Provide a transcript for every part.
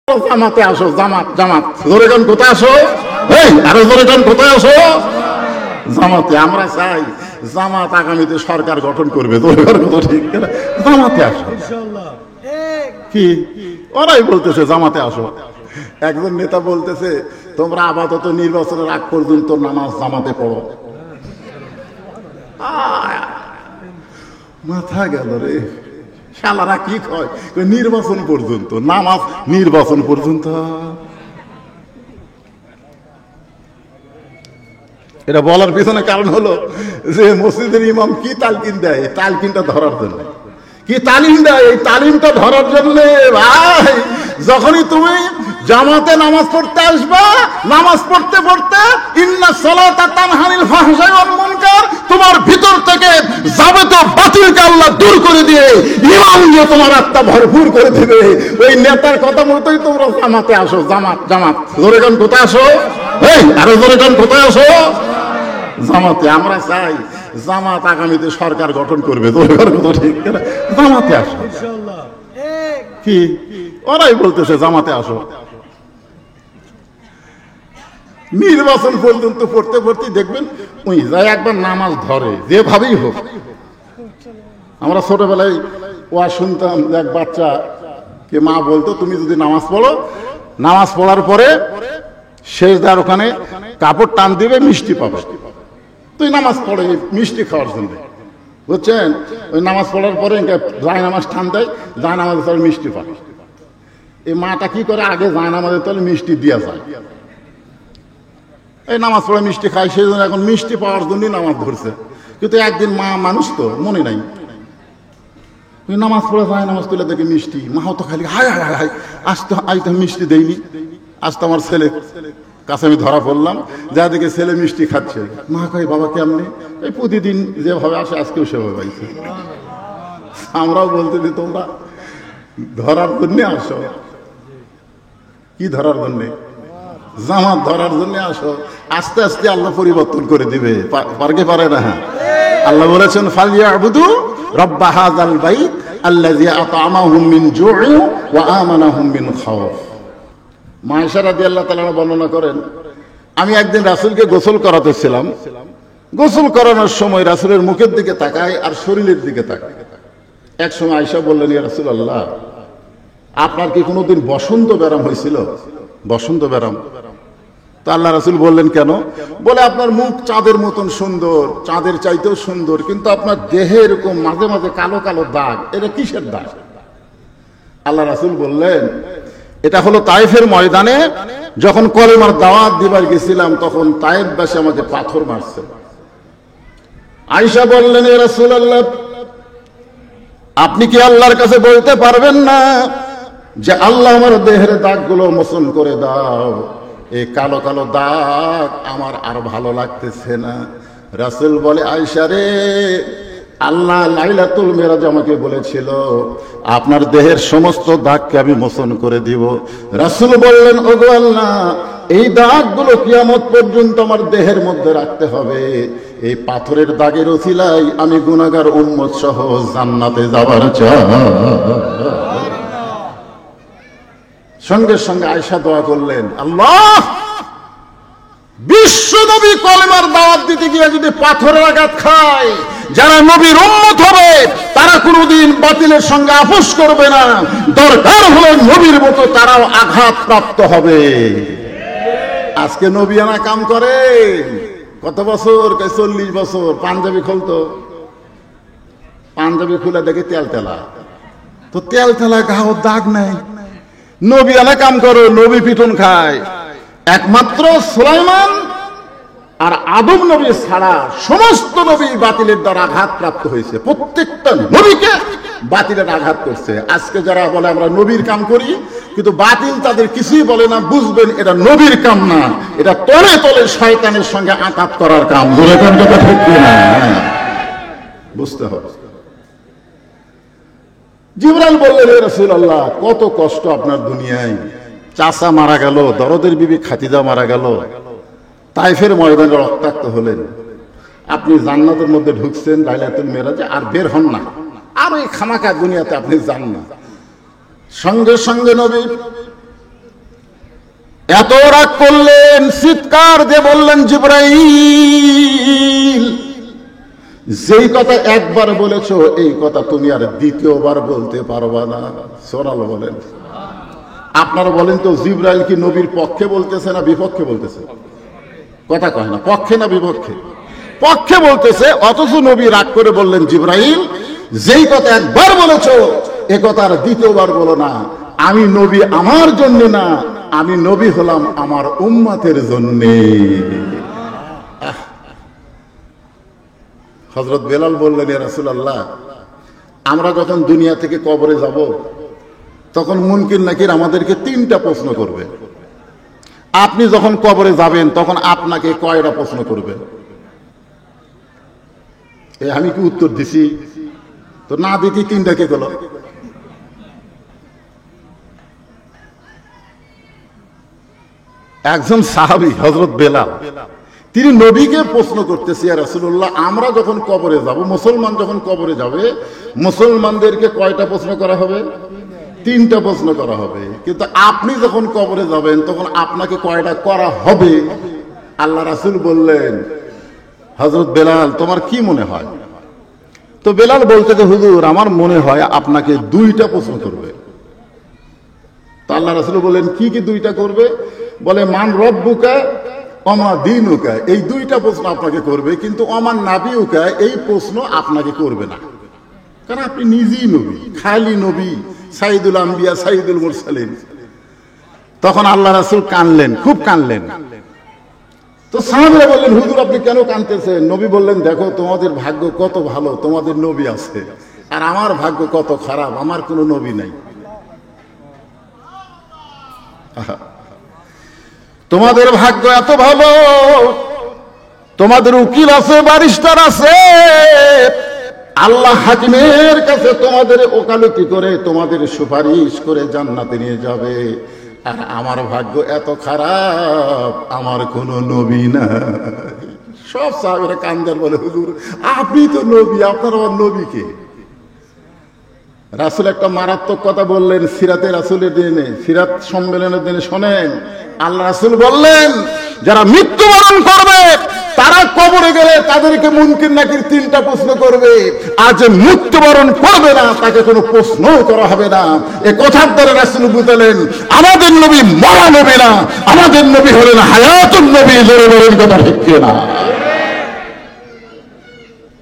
জামাতে আসো, জামাত জামাত জোরে গান কোথায় আসো, এই আরো জোরে গান কোথায় আসো জামাতে। আমরা চাই জামাত আগামীতে সরকার গঠন করবে, জোরে গান কথা ঠিক না? জামাতে আসো কি ওরাই বলতেছে জামাতে আসো। একজন নেতা বলতেছে তোমরা আপাতত নির্বাচনের আগ পর্যন্ত নামাজ জামাতে পড়ো। মাথা গেল রে, শালারা কি কয় নির্বাচন পর্যন্ত নামাজ, নির্বাচন পর্যন্ত। এটা বলার পিছনে কারণ হলো যে মসজিদের ইমাম কি তালকিন দেয়, তালকিনটা ধরার জন্য। কি তালিম দেয়, এই তালিমটা ধরার জন্য। ভাই যখনই তুমি জামাতে নামাজ পড়তে আসবা, নামাজ পড়তে পড়তে ইন্না সালাতা তানহানিল ফাহশাই ওয়াল মুনকার, তোমার ভিতর থেকে যাবতীয় বাতিলকে আল্লাহ দূর করে দিয়ে ইমান দিয়ে তোমার আত্মা ভরপুর করে দেবে। ওই নেতার কথা মতোই তোমরা জামাতে আসো, জামাত জামাত জোরে গান কোথায় আসো, এই আরো জোরে গান কোথায় আসো জামাতে। আমরা চাই জামাত আগামীতে সরকার গঠন করবে, জোরে গান কথা ঠিক না? জামাতে আসো কি ওরাই বলতেছে জামাতে আসো। নির্বাচন পর্যন্ত পড়তে পড়তে দেখবেন ওই যায় একবার নামাজ ধরে, যেভাবেই হোক। আমরা ছোটবেলায় ওয়া শুনতাম, এক বাচ্চা কে মা বলতো তুমি যদি নামাজ পড়ো, নামাজ পড়ার পরে শেষদার ওখানে কাপড় টান দিবে, মিষ্টি পাবে। তুই নামাজ পড়ে মিষ্টি খাওয়ার জন্য, বুঝছেন? ওই নামাজ পড়ার পরে যায় নামাজ টান দেয়, যায় নামাজের তলে মিষ্টি পাবে। এই মাটা কি করে, আগে যায় নামাজের তলে মিষ্টি দিয়া যায়। এই নামাজ পড়ে মিষ্টি খায়, সেই জন্য এখন মিষ্টি পাওয়ার জন্যই নামাজ ধরছে। কিন্তু একদিন মা মানুষ তো মনে নাই, নামাজ পড়ে যায়, নামাজ তুলে দেখে মিষ্টি। মাও তো খালি হায় হায় হায়, আজ তো মিষ্টি দেয়নি। আজ তো আমার ছেলে কাছে আমি ধরা পড়লাম, যা দেখে ছেলে মিষ্টি খাচ্ছে। মা কয় বাবা কেমনি? এই প্রতিদিন যেভাবে আসে আজকেও সেভাবে পাইছে। আমরাও বলতে দিই তোমরা ধরার জন্যে আসো। কি ধরার জন্যে? জামাত ধরার জন্য আসো। আস্তে আস্তে আল্লাহ পরিবর্তন করে দিবে, পারকে পারে না? আল্লাহ বলেছেন ফালিয়াবুদু রব্ব হাযাল বাইত আল্লাযী আত'আমাহুম মিন জু'ইন ওয়া আমানাহুম মিন খাওফ। মা আয়েশা রাদিয়াল্লাহু তাআলা বর্ণনা করেন, আমি একদিন রাসূলকে গোসল করাতেছিলাম। গোসল করানোর সময় রাসূলের মুখের দিকে তাকাই আর শরীরের দিকে তাকাই। এক সময় আয়েশা বললেন, ইয়া রাসূলুল্লাহ, আপনার কি কোনোদিন বসন্ত ব্যারাম হয়েছিল? বসন্ত ব্যারাম? তো আল্লাহ রাসূল বললেন কেন? বলে আপনার মুখ চাঁদের মতন সুন্দর, চাঁদের চাইতেও সুন্দর, কিন্তু আপনার দেহে এরকম মাঝে মাঝে কালো কালো দাগ, এটা কিসের দাগ? আল্লাহ রাসূল বললেন এটা হলো তায়েফের ময়দানে যখন কলেমার দাওয়াত দিবার গেছিলাম, তখন তায়েফবাসী আমাকে পাথর মারছে। আয়েশা বললেন, ইয়া রাসূলুল্লাহ, আপনি কি আল্লাহর কাছে বলতে পারবেন না যে আল্লাহ আমার দেহের দাগগুলো মোচন করে দাও, এই কালো কালো দাগ আমার আর ভালো লাগতেছে না। রাসূল বলে, আয়েশা রে, আল্লাহ লাইলাতুল মিরাজ আমাকে বলেছিল আপনার দেহের সমস্ত দাগকে আমি মোচন করে দিব। রাসূল বললেন, ওগো আল্লাহ, এই দাগগুলো কিয়ামত পর্যন্ত আমার দেহের মধ্যে রাখতে হবে। এই পাথরের দাগের ওসিলায় আমি গুনাহগার উম্মত সহ জান্নাতে যাবার চাই। সঙ্গে সঙ্গে আয়েশা দোয়া করলেন, আল্লাহ, বিশ্ব নবী কলেমার দাওয়াত দিতে গিয়ে যদি পাথরের আঘাত খায়, যারা নবীর উম্মত হবে তারা কোনোদিন বাতিলের সঙ্গে আপোষ করবে না। দরকার হলো নবীর মতো তারাও আঘাত প্রাপ্ত হবে। আজকে নবিয়ানা কাম করে কত বছর? 40 বছর। পাঞ্জাবি খুলতো, পাঞ্জাবি খুলে দেখে তেল তেলা, তো তেল তেলা গাও দাগ নাই। নবিয়ানা কাম করো, নবী পিটন খায়। একমাত্র সুলাইমান আর আদম নবী ছাড়া সমস্ত নবী বাতিলের দ্বারা আঘাত প্রাপ্ত হয়েছে। প্রত্যেকটা নবীকে বাতিলের আঘাত করছে। আজকে যারা বলে আমরা নবীর কাম করি, কিন্তু বাতিল তাদের কিছুই বলে না। বুঝবেন এটা নবীর কাম না, এটা তলে তলে শয়তানের সঙ্গে আঘাত করার কাম। বুঝতে হবে। জিবরাইল বললেন, হে রাসূলুল্লাহ, কত কষ্ট আপনার দুনিয়ায়। চাচা মারা গেল, দরদের বিবি খাদিজা মারা গেল, তায়েফের ময়দানে রক্তাক্ত হলেন। আপনি জান্নাতের মধ্যে ঢুকছেন লাইলাতুল মিরাজে, আর বের হন না, আর ওই খামাকা দুনিয়াতে আপনি যান না। সঙ্গে সঙ্গে নবী এত রাগ করলেন, চিৎকার দিয়ে বললেন, জিবরাইল, যেই কথা একবার বলেছো এই কথা তুমি আর দ্বিতীয়বার বলতে পারবা না। সুবহানাল্লাহ বলেন। আপনারা বলেন তো, জিবরাইল কি নবীর পক্ষে বলতেছে না বিপক্ষে বলতেছে? কথা কয় না, পক্ষে না বিপক্ষে? পক্ষে বলতেছে। অথচ নবী রাগ করে বললেন, জিবরাইল, যেই কথা একবার বলেছো এ কথা আর দ্বিতীয়বার বলো না। আমি নবী আমার জন্য না, আমি নবী হলাম আমার উম্মতের জন্য। হযরত বেলাল বললেন, ইয়া রাসূলুল্লাহ, আমরা যখন দুনিয়া থেকে কবরে যাব তখন মুনকির নাকির আমাদেরকে 3টা প্রশ্ন করবে। আপনি যখন কবরে যাবেন তখন আপনাকে কয়টা প্রশ্ন করবে? আমি কি উত্তর দিছি? তো না দিতে 3টা কে গেল? একজন সাহাবী হযরত বেলাল, তিনি নবীকে প্রশ্ন করতেছে, ইয়া রাসূলুল্লাহ, আমরা যখন কবরে যাব, মুসলমান যখন কবরে যাবে, মুসলমানদেরকে কয়টা প্রশ্ন করা হবে? 3টা প্রশ্ন করা হবে। কিন্তু আপনি যখন কবরে যাবেন তখন আপনাকে কয়টা করা হবে? আল্লাহ রাসূল বললেন, হযরত বেলাল, তোমার কি মনে হয়? তো বেলাল বলতে, যে হুজুর, আমার মনে হয় আপনাকে 2টা প্রশ্ন করবে। তো আল্লাহ রাসূল বললেন, কি কি 2টা করবে? বলে, মান রব্বুকা ওমা দীনুকা, এই 2টা প্রশ্ন আপনাকে করবে, কিন্তু ওমান নাবিউকা এই প্রশ্ন আপনাকে করবে না, কারণ আপনি নিজেই নবী, খালি নবী, সাইদুল আম্বিয়া, সাইদুল মুরসালিন। তখন আল্লাহ রাসূল কানলেন, খুব কানলেন। তো সাহাবীরা বললেন, হুজুর, আপনি কেন কাঁদতেছেন? নবী বললেন, দেখো, তোমাদের ভাগ্য কত ভালো, তোমাদের নবী আছে, আর আমার ভাগ্য কত খারাপ, আমার কোনো নবী নাই। তোমাদের ভাগ্য এত ভালো, তোমাদের উকিল আছে, ব্যারিস্টার আছে, আল্লাহ হাকিমের কাছে তোমাদের ওকালতি করে, তোমাদের সুপারিশ করে জান্নাতে নিয়ে যাবে। আর আমার ভাগ্য এত খারাপ, আমার কোনো নবী না। সব সাহাবীরা কান্দার বলে, হুজুর, আপনি তো নবী, আপনার আমার নবী কে? রাসূল একটা মারাত্মক কথা বললেন সিরাতে রাসূলের দিনে, সিরাত সম্মেলনের দিনে। শোনেন, আল্লাহ রাসূল বললেন, যারা মৃত্যুবরণ করবে তারা কবরে গেলে তাদেরকে মুনকির নাকির 3টা প্রশ্ন করবে, আর যে মৃত্যুবরণ করবে না তাকে কোনো প্রশ্ন করা হবে না। এই কথার দ্বারা রাসূল বুঝালেন, আমাদের নবী মরা নবী না, আমাদের নবী হলেন হায়াতুন নবী। জোরে বলেন কথা ঠিক কিনা?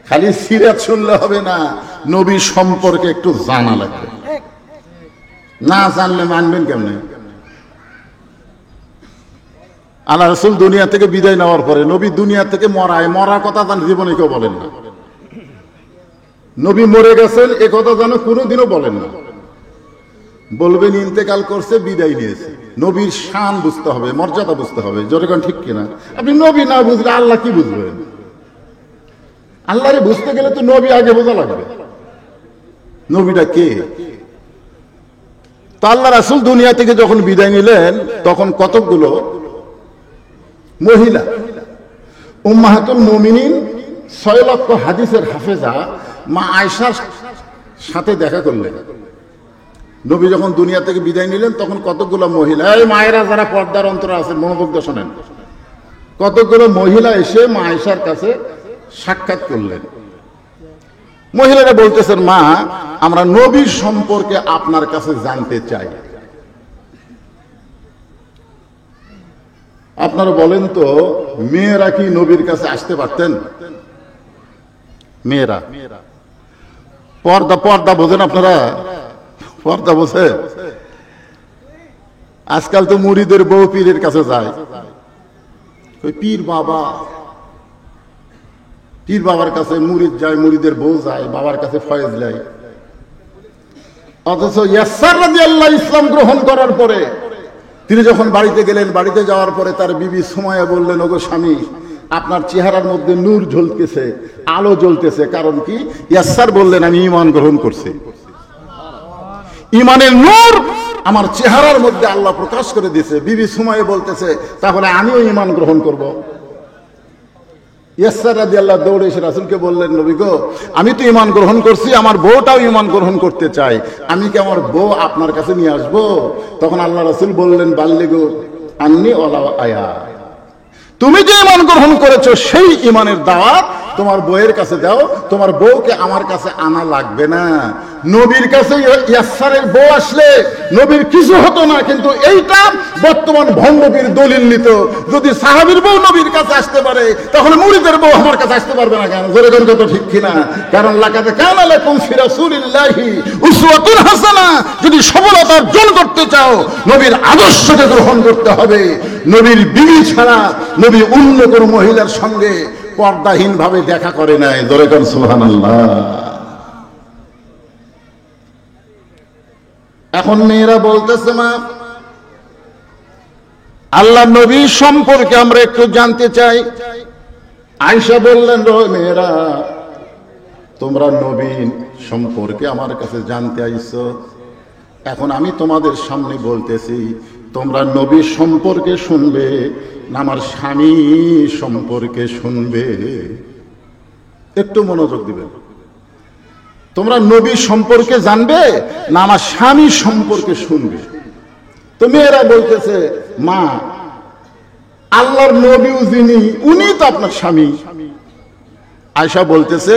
খালি সিরাত শুনলে হবে না, নবী সম্পর্কে একটু জানা লাগবে। না জানলে মানবেন কেমনে? আল্লাহ রাসূল দুনিয়া থেকে বিদায় নেওয়ার পরে নবী দুনিয়া থেকে মরার কথা তার জীবনে কেউ বলেন না। নবী মরে গেছেন এ কথা যেন কোনোদিনও বলেন না। বলবেন ইন্তেকাল করছে, বিদায় নিয়েছে। নবীর শান বুঝতে হবে, মর্যাদা বুঝতে হবে। জোরে কোন ঠিক কিনা? আপনি নবী না বুঝলে আল্লাহ কি বুঝবেন? আল্লাহরে বুঝতে গেলে তো নবী আগে বোঝা লাগবে, নবীটা কে। তো আল্লাহ রাসূল দুনিয়া থেকে যখন বিদায় নিলেন তখন কতগুলো মহিলা, উম্মাহাতুল মুমিনিন, 6 লক্ষ হাদিসের হাফেজা মা আয়েশার সাথে দেখা করলেন। নবী যখন দুনিয়া থেকে বিদায় নিলেন তখন কতগুলো মহিলা, এই মায়েরা যারা পর্দার অন্তরে আছেন মনোযোগ দিয়ে শোনেন, কতগুলো মহিলা এসে মা আয়েশার কাছে সাক্ষাৎ করলেন। মহিলারা বলতেছেন, মা, আমরা নবীর সম্পর্কে আপনার কাছে জানতে চাই। আপনারা বলেন তো, মেয়েরা কি নবীর কাছে আসতে পারতেন? মেয়েরা পর্দা বোঝেন? আপনারা পর্দা বোঝে? আজকাল তো মুরিদের বউ পীরের কাছে যায়। পীর বাবার কাছে মুরিদ যায়, মুরিদের বউ যায়, বাবার কাছে ফয়েজ যায়। অথচ ইয়াসার রাদিয়াল্লাহু ইসলাম গ্রহণ করার পরে তিনি যখন বাড়িতে গেলেন, বাড়িতে যাওয়ার পরে তার বিবি সুমাইয়া বললেন, ওগো স্বামী, আপনার চেহারার মধ্যে নূর জ্বলতেছে, আলো জ্বলতেছে, কারণ কি? ইয়াসার বললেন, আমি ঈমান গ্রহণ করছি, ঈমানের নূর আমার চেহারার মধ্যে আল্লাহ প্রকাশ করে দিয়েছে। বিবি সুমাইয়া বলতেছে, তাহলে আমিও ঈমান গ্রহণ করব। ইয়াসার রাদিয়াল্লাহু দৌড়ে এসে রাসূলকে বললেন, নবী গো, আমি তো ঈমান গ্রহণ করছি, আমার বউটাও ঈমান গ্রহণ করতে চাই, আমি কি আমার বউ আপনার কাছে নিয়ে আসবো? তখন আল্লাহ রাসূল বললেন, বাল্লিগু আন্নি ওয়ালা আয়া, তুমি যে ঈমান গ্রহণ করেছো সেই ঈমানের দাওয়াত তোমার বউয়ের কাছে দাও, তোমার বউকে আমার কাছে আনা লাগবে না। নবীর কাছে ইয়াসারের বউ আসলে নবীর কিছু হতো না, কিন্তু এইটা বর্তমান ভণ্ডপীর দলিল নিত। যদি সাহাবীর বউ নবীর কাছে আসতে পারে, তাহলে মুরিদের বউ আমার কাছে আসতে পারবে না কেন? জোরে জোরে তো ঠিক কিনা? কারণ লাকাদ কানা লাকুম ফি রাসূলিল্লাহি উসওয়াতুন হাসানা, যদি সফলতা অর্জন করতে চাও নবীর আদর্শকে গ্রহণ করতে হবে। নবীর বিবি ছাড়া নবী অন্য কোনো মহিলার সঙ্গে পর্দাহীন ভাবে দেখা করে নাই। জোরে কোন সুবহানাল্লাহ। এখন মেয়েরা বলতেছে, মা আল্লাহ নবী সম্পর্কে আমরা একটু জানতে চাই। আয়েশা বললেন, মেয়েরা তোমরা নবী সম্পর্কে আমার কাছে জানতে আইছো, এখন আমি তোমাদের সামনে বলতেছি, তোমরা নবী সম্পর্কে শুনবে না আমার স্বামী সম্পর্কে শুনবে? একটু মনোযোগ দিবেন। তোমরা নবী সম্পর্কে জানবে না আমার স্বামী সম্পর্কে শুনবে? তো মেয়েরা বলতেছে, মা আল্লাহর নবীও যিনি উনি তো আপনার স্বামী। আয়েশা বলতেছে,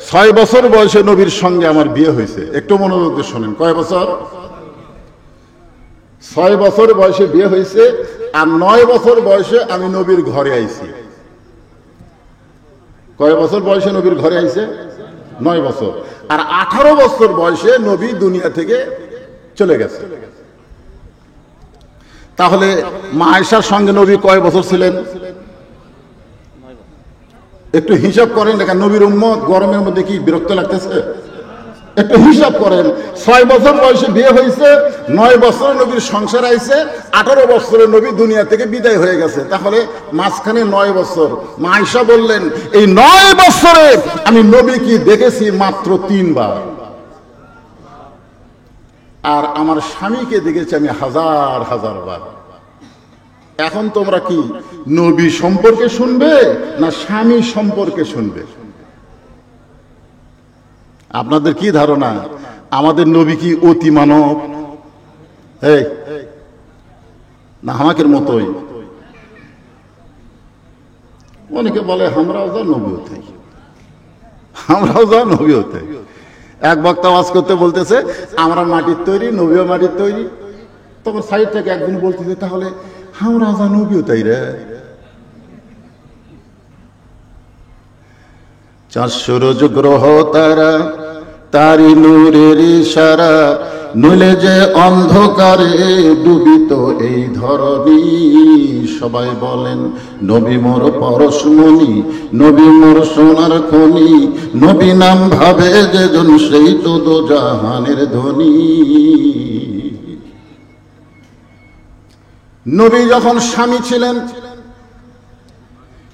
6 বছর বয়সে নবীর সঙ্গে আমার বিয়ে হয়েছে। একটু মনোযোগ দিয়ে শোনেন। কয় বছর? 6 বছর বয়সে বিয়ে হয়েছে, আর 9 বছর বয়সে আমি নবীর ঘরে আইছি। কয় বছর বয়সে নবীর ঘরে আইছে? 9 বছর। আর 18 বছর বয়সে নবী দুনিয়া থেকে চলে গেছে। তাহলে মা আয়েশার সঙ্গে নবী কয় বছর ছিলেন? একটু হিসাব করেন। দেখেন নবীর উম্মত গরমের মধ্যে কি বিরক্ত লাগতেছে? একটু হিসাব করেন। 6 বছর বয়সে বিয়ে হয়েছে, 9 বছরে নবীর সংসার আইছে, 18 বছরে নবী দুনিয়া থেকে বিদায় হয়ে গেছে। তাহলে মাঝখানে 9 বছর। মা আয়েশা বললেন, এই 9 বছরে আমি নবী কি দেখেছি মাত্র 3 বার, আর আমার স্বামীকে দেখেছি আমি হাজার হাজার বার। এখন তোমরা কি নবী সম্পর্কে শুনবে না স্বামী সম্পর্কে শুনবে? আপনাদের কি ধারণা আমাদের নবী কি অতি মানব না আমাদের মতোই? অনেকে বলে আমরাও যা নবী হতে, আমরাও যা নবী হতে। এক বক্তা ওয়াজ করতে বলতেছে আমরা মাটির তৈরি, নবীও মাটির তৈরি। তখন সাইড থেকে একদিন বলতেছে, তাহলে আমরা যা নবীও তাই রে। 400 রোজ গ্রহ তারা, তারি নূরের ইশারা, নইলে যে অন্ধকারে ডুবিত এই ধরণী। সবাই বলেন নবী মোর পরশমণি, নবী মোর সোনার খনি, নবী নাম ভাবে যেজন সেই তো দোজাহানের ধনী। নবী যখন স্বামী ছিলেন,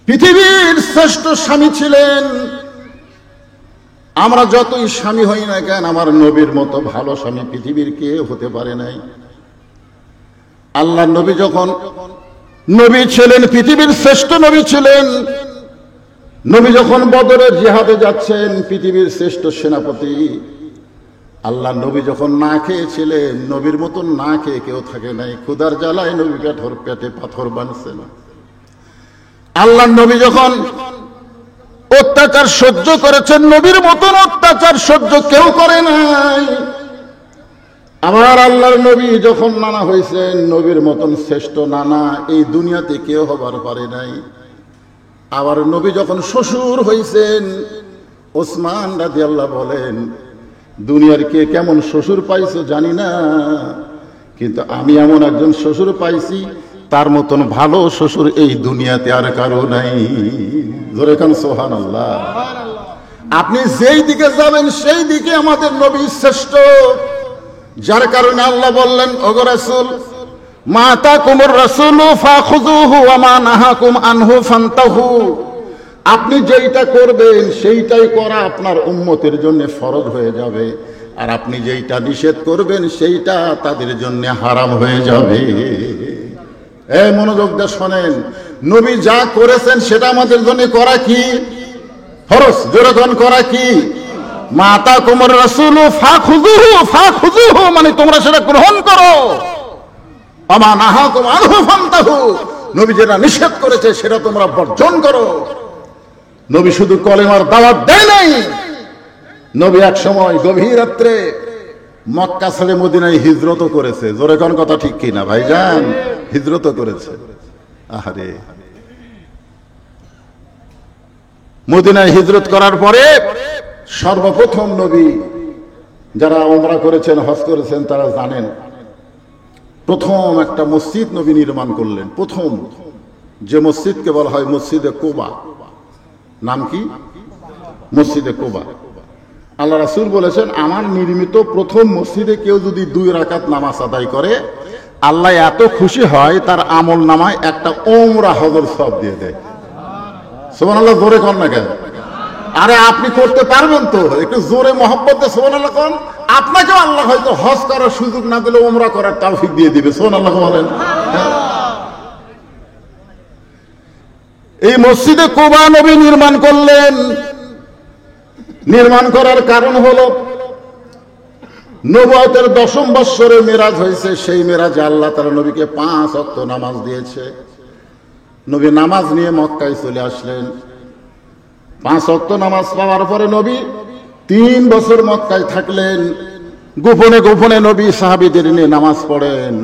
পৃথিবীর শ্রেষ্ঠ স্বামী ছিলেন। আমরা যতই স্বামী হই না কেন, আমার নবীর মতো ভালো স্বামী পৃথিবীর কেউ হতে পারে নাই। আল্লাহ নবী যখন নবী ছিলেন, পৃথিবীর শ্রেষ্ঠ নবী ছিলেন। নবী যখন বদরের জিহাদে যাচ্ছেন, পৃথিবীর শ্রেষ্ঠ সেনাপতি। আল্লাহ নবী যখন না খেয়েছিলেন, নবীর মতন না খেয়ে কেউ থাকে নাই। ক্ষুধার জ্বালায় নবী পেটে পাথর বাঁধছেন। আল্লাহ নবী যখন অত্যাচার সহ্য করেছেন, নবীর মতন অত্যাচার সহ্য কেউ করে নাই। আবার আল্লাহর নবী যখন নানা হয়েছেন, নবীর মতন শ্রেষ্ঠ নানা এই দুনিয়াতে কেউ হবার পারে নাই। আবার নবী যখন শ্বশুর হয়েছেন, ওসমান রাদিয়াল্লাহু বলেন, দুনিয়ার কে কেমন শ্বশুর পাইছো জানি না, কিন্তু আমি এমন একজন শ্বশুর পাইছি, তার মতন ভালো শ্বশুর এই দুনিয়াতে আর কারো নাই। জোরে কান সুবহানাল্লাহ। আপনি যেই দিকে যাবেন সেই দিকে আমাদের নবী শ্রেষ্ঠ। যার কারণে আল্লাহ বললেন, ওগো রাসূল, মা আতাকুমুর রাসূলু ফাখুযুহু ওয়া মা নাহাকুম আনহু ফান্তাহু। আপনি যেইটা করবেন সেইটাই করা আপনার উম্মতের জন্য ফরজ হয়ে যাবে, আর আপনি যেইটা নিষেধ করবেন সেইটা তাদের জন্য হারাম হয়ে যাবে। এই মনোযোগ দিয়ে শোনেন, নবী যা করেছেন সেটা আমাদের জন্য করা কি ফরজ? জোরে কোন করা কি? মা আতাকুমুর রাসূলু ফাখুযুহু, ফাখুযুহু মানে তোমরা সেটা গ্রহণ করো। আমা নাহাকুম আনহু ফান্তাহু, নবী যেটা নিষেধ করেছে সেটা তোমরা বর্জন করো। নবী শুধু কলেমার দাওয়াত দেয় নাই, নবী এক সময় গভীর রাত্রে মক্কা ছেড়ে মদিনায় হিজরতও করেছে। জোরে কোন কথা ঠিক কিনা ভাইজান? হিজরতও করেছে। আহারে, মদিনায় হিজরত করার পরে সর্বপ্রথম নবী, যারা উমরা করেছেন, হজ করেছেন, তারা জানেন, প্রথম একটা মসজিদ নবী নির্মাণ করলেন। প্রথম যে মসজিদকে বলা হয় মসজিদে কুবা। নাম কি? মসজিদে কুবা। আল্লাহ রাসূল বলেছেন, আমার নির্মিত প্রথম মসজিদে কেউ যদি 2 রাকাত নামাজ আদায় করে, আল্লাহ এত খুশি হয় তার আমল নামায় একটা উমরা হজের সওয়াব দিয়ে দেয়। সুবহানাল্লাহ, জোরে কোন না কেন? আরে আপনি করতে পারবেন তো? একটু জোরে মহব্বতে সুবহানাল্লাহ কোন। আপনাকে আল্লাহ হয়তো হজ করার সুযোগ না দিলে উমরা করার তৌফিক দিয়ে দিবে। সুবহানাল্লাহ বলেন। এই মসজিদে কুবা নবী নির্মাণ করলেন। নির্মাণ করার কারণ হলো নবুয়তের 10ম বৎসরে মেরাজ হয়েছে। সেই মেরাজে আল্লাহ তাআলা নবীকে 5 ওয়াক্ত নামাজ দিয়েছে। নবী নামাজ নিয়ে মক্কায় চলে আসলেন। 5 ওয়াক্ত নামাজ পাওয়ার পরে নবী 3 বছর মক্কায় থাকলেন। গোপনে গোপনে নবী সাহাবীদের নিয়ে নামাজ পড়েন।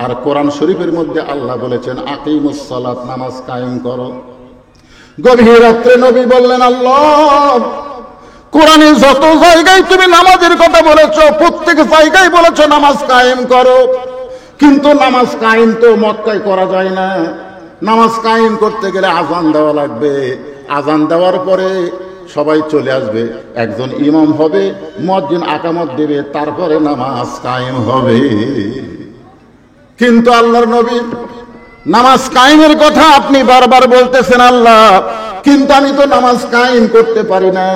আর কোরআন শরীফের মধ্যে আল্লাহ বলেছেন, আকিমুস সালাত, নামাজ কায়েম করো। গভীর রাত্রে নবী বললেন, আল্লাহ, কোরআনে যত জায়গায় তুমি নামাজের কথা বলেছো, প্রত্যেক জায়গায় বলেছো নামাজ কায়েম করো, কিন্তু নামাজ কায়েম তো মক্কায় করা যায় না। নামাজ কায়েম করতে গেলে আজান দেওয়া লাগবে। আজান দেওয়ার পরে সবাই চলে আসবে, একজন ইমাম হবে, মুয়াজ্জিন আকামত দেবে, তারপরে নামাজ কায়েম হবে। কিন্তু আল্লাহর নবী, নামাজ কায়েমের কথা আপনি বারবার বলতেছেন আল্লাহ, কিন্তু আমি তো নামাজ কায়েম করতে পারি না।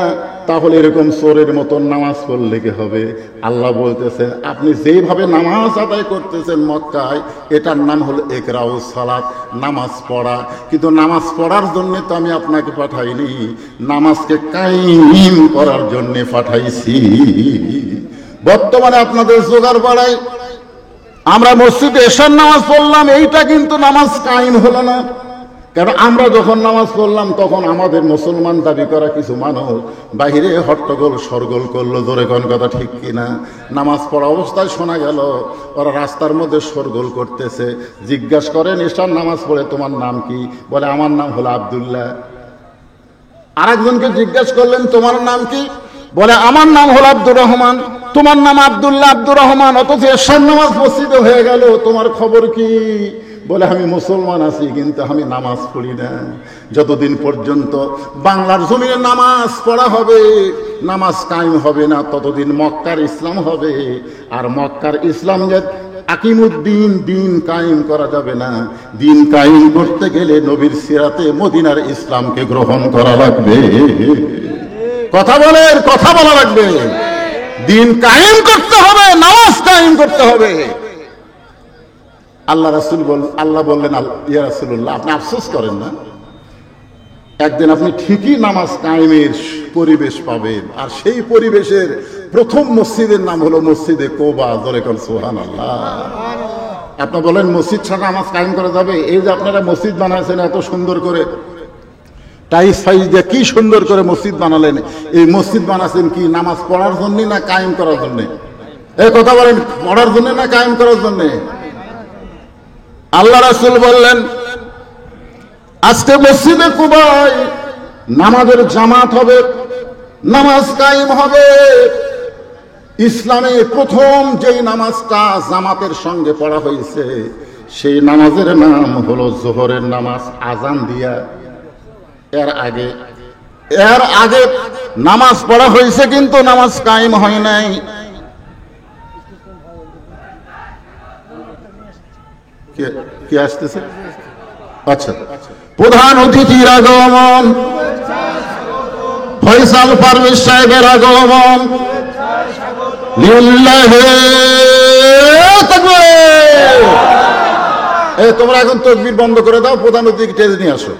তাহলে এরকম চোরের মতন নামাজ পড়লে কি হবে? আল্লাহ বলতেছেন, আপনি যেভাবে নামাজ আদায় করতেছেন মক্কায়, এটার নাম হলো ইকরাউস সালাত, নামাজ পড়া। কিন্তু নামাজ পড়ার জন্য তো আমি আপনাকে পাঠাইনি, নামাজকে কায়েম করার জন্য পাঠাইছি। বর্তমানে আপনাদের জোগাড় বাড়াই আমরা মসজিদে এশার নামাজ পড়লাম, এইটা কিন্তু নামাজ কায়েম হলো না। কারণ আমরা যখন নামাজ পড়লাম তখন আমাদের মুসলমান দাবি করা কিছু মানুষ বাহিরে হট্টগোল সরগোল করলো। জোরে কোন কথা ঠিক কিনা? নামাজ পড়া অবস্থায় শোনা গেল ওরা রাস্তার মধ্যে সরগোল করতেছে। জিজ্ঞাসা করেন, এশার নামাজ পড়ে তোমার নাম কি? বলে, আমার নাম হলো আব্দুল্লাহ। আরেকজনকে জিজ্ঞাসা করলেন, তোমার নাম কি? বলে, আমার নাম হলো আব্দুর রহমান। তোমার নাম আব্দুল্লাহ, আব্দুর রহমান, অথচ এশার নামাজ মসজিদে হয়ে গেল, তোমার খবর কি? বলে, আমি মুসলমান আছি কিন্তু আমি নামাজ পড়ি না। যতদিন পর্যন্ত বাংলার জমিনে নামাজ পড়া হবে, নামাজ কায়েম হবে না, ততদিন মক্কার ইসলাম হবে। আর মক্কার ইসলাম যে আকিমুদ্দিন, দিন কায়েম করা যাবে না। দিন কায়েম করতে গেলে নবীর সিরাতে মদিনার ইসলামকে গ্রহণ করা লাগবে। কথা বলেন, কথা বলা লাগবে। দিন কায়েম করতে হবে, নামাজ কায়েম করতে হবে। আল্লাহ বললেন, ইয়া রাসূলুল্লাহ, আপনি আফসোস করেন না, একদিন আপনি ঠিকই নামাজ কায়েমের পরিবেশ পাবেন। আর সেই পরিবেশের প্রথম মসজিদের নাম হলো মসজিদে কুবা। জোরে কোন সুবহানাল্লাহ। আপনি বলেন, মসজিদ ছাড়া নামাজ কায়েম করা যাবে? এই যে আপনারা মসজিদ বানাইছেন এত সুন্দর করে, টাইস ফাইস দিয়ে কি সুন্দর করে মসজিদ বানালেন, এই মসজিদ বানাচ্ছেন কি নামাজ পড়ার জন্য না কায়েম করার জন্য? এই কথা বলেন, পড়ার জন্য না কায়েম করার জন্য? আল্লাহ রাসূল বললেন, আজকে মসজিদে কুবায় নামাজের জামাত হবে, নামাজ কায়েম হবে। ইসলামে প্রথম যেই নামাজটা জামাতের সঙ্গে পড়া হয়েছে সেই নামাজের নাম হলো জোহরের নামাজ, আজান দিয়া। এর আগে নামাজ পড়া হয়েছে কিন্তু নামাজ কায়েম হয় নাই। কি আসতেছে? আচ্ছা, প্রধান অতিথির আগমন, ফয়সাল পারভেজ সাহেবের আগমন। লিল্লাহি তাকবীর। তোমরা এখন তাকবীর বন্ধ করে দাও, প্রধান অতিথি টেজ নিয়ে আসো।